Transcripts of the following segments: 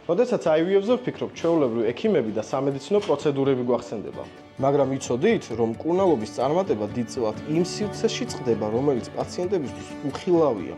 როდესაც IVF-ზე ვფიქრობ, ჩვეულებრივ ექიმები და სამედიცინო პროცედურები გვახსენდება. მაგრამ იცოდით, რომ მკურნალობის წარმატება დიდწილად იმ სივრცეში წყდება, რომელიც პაციენტებისთვის უხილავია.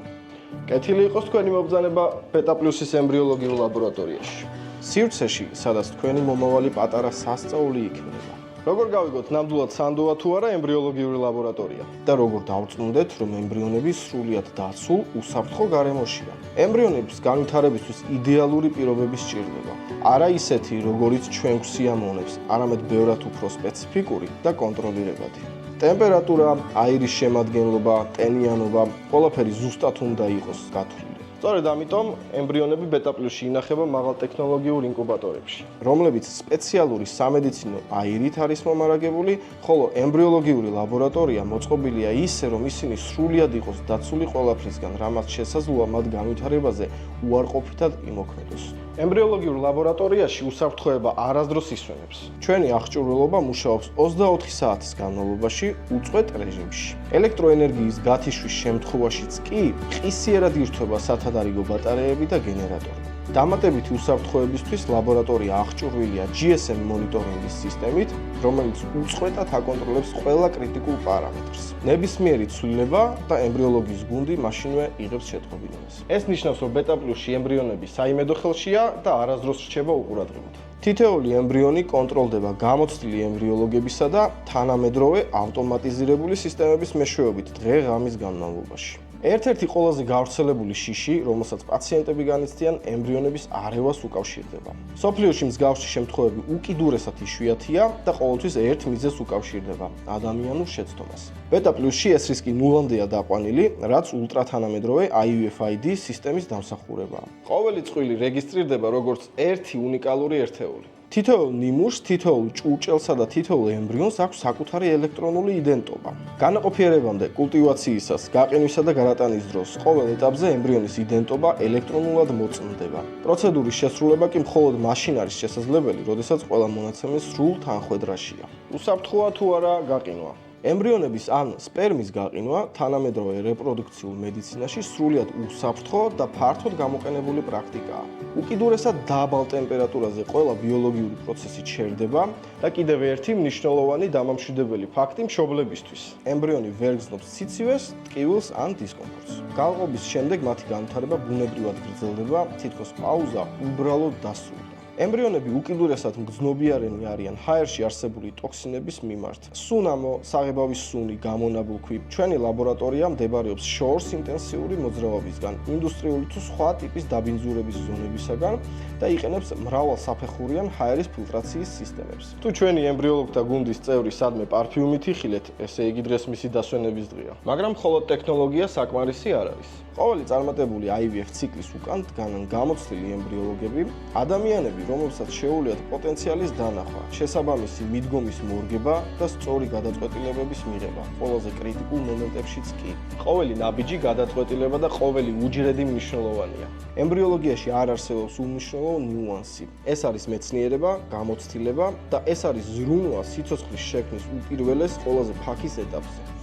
კეთილი იყოს თქვენი მობრძანება ბეტა+-ის ემბრიოლოგიურ ლაბორატორიაში. სივრცეში, სადაც თქვენი მომავალი პატარა სასწაული იქნება. როგორ გავიგოთ ნამდვილად სანდოა თუ არა ემბრიოლოგიური ლაბორატორია და როგორ დავწუნდეთ, რომ ემბრიონები სრულიად დაცულ უსაფრთხო გარემოშია. ემბრიონების განვითარებისთვის იდეალური პირობები სჭირდება. არა ისეთი, როგორიც ჩვენ გვსიამოვნებს, არამედ ბევრად უფრო სპეციფიკური და კონტროლირებადი. ტემპერატურა, აირის შემადგენლობა, ტენიანობა, ყველაფერი ზუსტად უნდა იყოს გათვლილი. სწორედ ამიტომ ემბრიონები ბეტა+-ში ინახება მაღალტექნოლოგიურ ინკუბატორებში, რომლებიც სპეციალური სამედიცინო აირით არის მომარაგებული, ხოლო ემბრიოლოგიური ლაბორატორია მოწყობილია ისე, რომ ისინი სრულიად იყოს დაცული ყველაფრისგან, რამაც შესაძლოა მათ განვითარებაზე უარყოფითად იმოქმედოს. ემბრიოლოგიურ ლაბორატორიაში უსაფრთხოება არასდროს ისვენებს. ჩვენი აღჭურვილობა მუშაობს 24 საათის განმავლობაში უწყვეტ რეჟიმში. ელექტროენერგიის გათიშვის შემთხვევაშიც კი ყისიერად ირთვება სათადარიგო ბატარეები და გენერატორი. დამატებითი უსაფრთხოებისთვის ლაბორატორია აღჭურვილია GSM მონიტორინგის სისტემით, რომელიც უწყვეტად აკონტროლებს ყველა კრიტიკულ პარამეტრს. ნებისმიერი ცვლილება და ემბრიოლოგიის გუნდი მაშინვე იღებს შეტყობინებას. ეს ნიშნავს, რომ ბეტა+-ში ემბრიონები საიმედო ხელშია და არასდროს რჩება უყურადღებოდ. თითოეული ემბრიონი კონტროლდება გამოცდილი ემბრიოლოგებისა და თანამედროვე ავტომატიზირებული სისტემების მეშვეობით დღე-ღამის განმავლობაში. ერთ-ერთი ყველაზე გავრცელებული შიში, რომელსაც პაციენტები განიცდიან, ემბრიონების არევას უკავშირდება. მსოფლიოში მსგავსი შემთხვევები უკიდურესად იშვიათია და ყოველთვის ერთ მიზეზს უკავშირდება ადამიანურ შეცდომას. ბეტა+-ში ეს რისკი ნულამდეა დაყვანილი, რაც ულტრათანამედროვე IUFID სისტემის დამსახურებაა. ყოველი წყვილი რეგისტრირდება როგორც ერთი უნიკალური ერთეული. თითოეულ ნიმუშს, თითოეულ ჭურჭელსა და თითოეულ ემბრიონს აქვს საკუთარი ელექტრონული იდენტობა. განაყოფიერებამდე, კულტივაციისას, გაყინვისა და გარატანის დროს ყოველ ეტაპზე ემბრიონის იდენტობა ელექტრონულად მოწმდება. პროცედურის შესრულება კი მხოლოდ მაშინ არის შესაძლებელი, როდესაც ყველა მონაცემი სრულ თანხვედრაშია. უსაფრთხოა თუ არა გაყინვა? ემბრიონების ან სპერმის გაყინვა თანამედროვე რეპროდუქციულ მედიცინაში სრულიად უსაფრთხო და ფართოდ გამოყენებული პრაქტიკაა. უკიდურესად დაბალ ტემპერატურაზე ყველა ბიოლოგიური პროცესი ჩერდება და კიდევ ერთი მნიშვნელოვანი დამამშვიდებელი ფაქტი მშობლებისთვის. ემბრიონი ვერ გრძნობს სიცივეს, ტკივილს ან დისკომფორტს. გალყობის შემდეგ მათი განვითარება ბუნებრივად გრძელდება, თითქოს პაუზა უბრალოდ დასრულდა. ემბრიონები უკიდურესად მგრძნობიარენი არიან ჰაერში არსებული ტოქსინების მიმართ. სუნამო, საღებავის სუნი, გამონაბოლქვი. ჩვენი ლაბორატორია მდებარეობს შორს ინტენსიური მოძრაობისგან, ინდუსტრიული თუ სხვა ტიპის დაბინძურების ზონებისაგან და იყენებს მრავალსაფეხურიან ჰაერის ფილტრაციის სისტემებს. თუ ჩვენი ემბრიოლოგთა გუნდის წევრი სადმე პარფიუმით იხილეთ, ესე იგი დღეს მისი დასვენების დღეა. მაგრამ მხოლოდ ტექნოლოგია საკმარისი არ არის. ყოველი წარმატებული IVF ციკლის უკან დგანან გამოცდილი ემბრიოლოგები, ადამიანები, რომელსაც შეუძლიათ პოტენციალის დანახვა, შესაბამისი მიდგომის მორგება და სწორი გადაწყვეტილებების მიღება, ყველაზე კრიტიკულ მომენტებშიც კი. ყოველი ნაბიჯი გადაწყვეტილება და ყოველი უჯრედი მნიშვნელოვანია. ემბრიოლოგიაში არ არსებობს უმნიშვნელო ნიუანსი. ეს არის მეცნიერება, გამოცდილება და ეს არის ზრუნვა სიცოცხლის შექმნის უპირველეს ყველაზე ფაქის ეტაპზე.